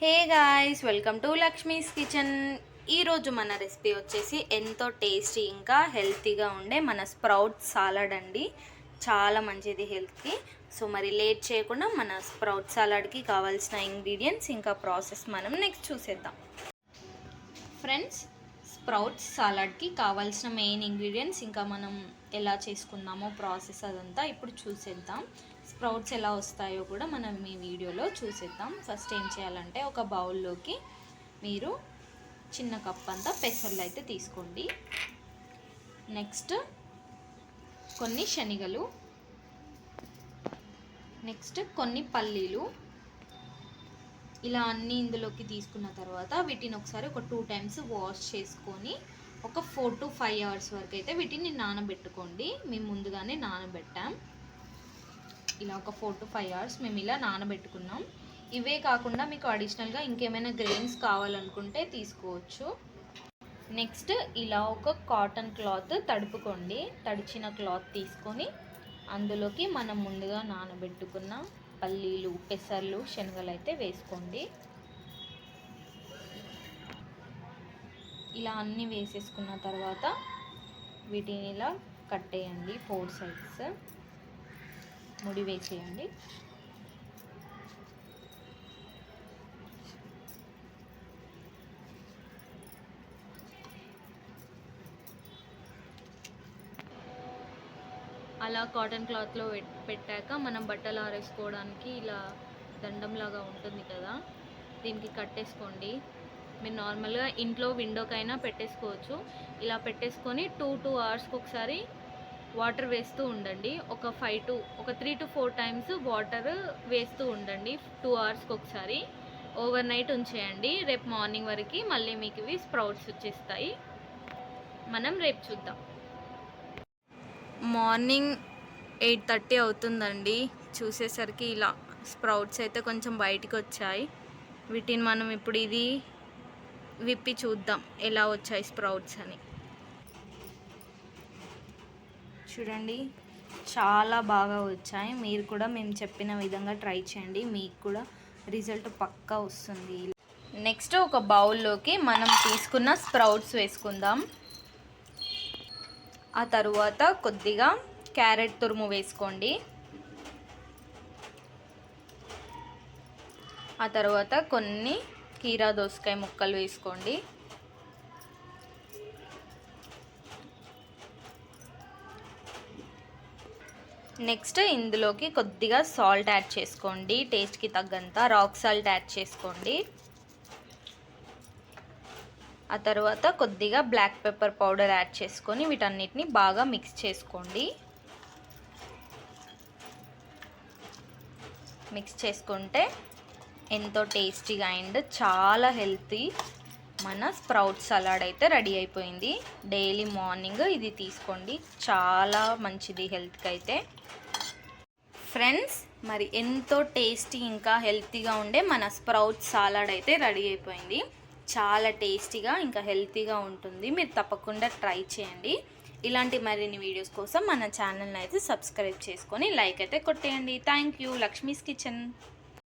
Hey guys, welcome to Lakshmi's kitchen. ఈరోజు మన recipe వచ్చేసి ఎంతో టేస్టీ ఇంకా హెల్తీగా ఉండే మన స్ప్రౌట్ సాలడ్ అండి. చాలా మంచిది హెల్త్కి. సో మరి లేట్ చేయకుండా మన స్ప్రౌట్ సాలడ్కి కావాల్సిన ఇంగ్రీడియంట్స్ ఇంకా ప్రాసెస్ మనం నెక్స్ట్ చూసేద్దాం. ఫ్రెండ్స్, స్ప్రౌట్స్ సాలడ్కి కావాల్సిన మెయిన్ ఇంగ్రీడియంట్స్ ఇంకా మనం ఎలా చేసుకుందామో ప్రాసెస్ అదంతా ఇప్పుడు చూసేద్దాం. స్ప్రౌట్స్ ఎలా వస్తాయో కూడా మనం ఈ వీడియోలో చూసేద్దాం. ఫస్ట్ ఏం చేయాలంటే ఒక బౌల్లోకి మీరు చిన్న కప్ అంతా పెసర్లు అయితే తీసుకోండి. నెక్స్ట్ కొన్ని శనగలు, నెక్స్ట్ కొన్ని పల్లీలు, ఇలా అన్నీ ఇందులోకి తీసుకున్న తర్వాత వీటిని ఒకసారి ఒక 2 times వాష్ చేసుకొని ఒక 4 to 5 hours వరకు అయితే వీటిని నానబెట్టుకోండి. మేము ముందుగానే నానబెట్టాం. ఇలా ఒక 4 to 5 hours మేము ఇలా నానబెట్టుకున్నాం. ఇవే కాకుండా మీకు అడిషనల్గా ఇంకేమైనా గ్రెయిన్స్ కావాలనుకుంటే తీసుకోవచ్చు. నెక్స్ట్ ఇలా ఒక కాటన్ క్లాత్ తడుపుకోండి. తడిచిన క్లాత్ తీసుకొని అందులోకి మనం ముందుగా నానబెట్టుకున్న పల్లీలు, పెసర్లు, శనగలు అయితే వేసుకోండి. ఇలా అన్నీ వేసేసుకున్న తర్వాత వీటిని ఇలా కట్టేయండి. 4 sides ముడి వేసేయండి. అలా కాటన్ క్లాత్లో పెట్టాక మనం బట్టలు ఆరేసుకోవడానికి ఇలా దండంలాగా ఉంటుంది కదా, దీనికి కట్టేసుకోండి. మీరు నార్మల్గా ఇంట్లో విండోకైనా పెట్టేసుకోవచ్చు. ఇలా పెట్టేసుకొని 2 hours ఒకసారి వాటర్ వేస్తూ ఉండండి. ఒక 3 to 4 times వాటర్ వేస్తూ ఉండండి. 2 hours ఒకసారి ఓవర్ నైట్ ఉంచేయండి. రేపు మార్నింగ్ వరకు మళ్ళీ మీకు ఇవి స్ప్రౌట్స్ వచ్చేస్తాయి. మనం రేపు చూద్దాం. మార్నింగ్ 8:30 అవుతుందండి. చూసేసరికి ఇలా స్ప్రౌట్స్ అయితే కొంచెం బయటికి వచ్చాయి. వీటిని మనం ఇప్పుడు ఇది విప్పి చూద్దాం ఎలా వచ్చాయి స్ప్రౌట్స్ అని. చూడండి, చాలా బాగా వచ్చాయి. మీరు కూడా మేము చెప్పిన విధంగా ట్రై చేయండి, మీకు కూడా రిజల్ట్ పక్కా వస్తుంది. నెక్స్ట్ ఒక బౌల్లోకి మనం తీసుకున్న స్ప్రౌట్స్ వేసుకుందాం. ఆ తరువాత కొద్దిగా క్యారెట్ తురుము వేసుకోండి. ఆ తర్వాత కొన్ని కీరా దోసకాయ ముక్కలు వేసుకోండి. నెక్స్ట్ ఇందులోకి కొద్దిగా సాల్ట్ యాడ్ చేసుకోండి. టేస్ట్కి తగ్గంత రాక్ సాల్ట్ యాడ్ చేసుకోండి. ఆ తర్వాత కొద్దిగా బ్లాక్ పెప్పర్ పౌడర్ యాడ్ చేసుకొని వీటన్నిటిని బాగా మిక్స్ చేసుకోండి. మిక్స్ చేసుకుంటే ఎంతో టేస్టీగా అండ్ చాలా హెల్తీ మన స్ప్రౌట్ సలాడ్ అయితే రెడీ అయిపోయింది. డైలీ మార్నింగ్ ఇది తీసుకోండి, చాలా మంచిది హెల్త్కి అయితే. ఫ్రెండ్స్, మరి ఎంతో టేస్టీ ఇంకా హెల్తీగా ఉండే మన స్ప్రౌట్ సాలడ్ అయితే రెడీ అయిపోయింది. చాలా టేస్టీగా ఇంకా హెల్తీగా ఉంటుంది. మీరు తప్పకుండా ట్రై చేయండి. ఇలాంటి మరిన్ని వీడియోస్ కోసం మన ఛానల్ని అయితే సబ్స్క్రైబ్ చేసుకొని లైక్ అయితే కొట్టేయండి. Thank you. లక్ష్మీస్ కిచెన్.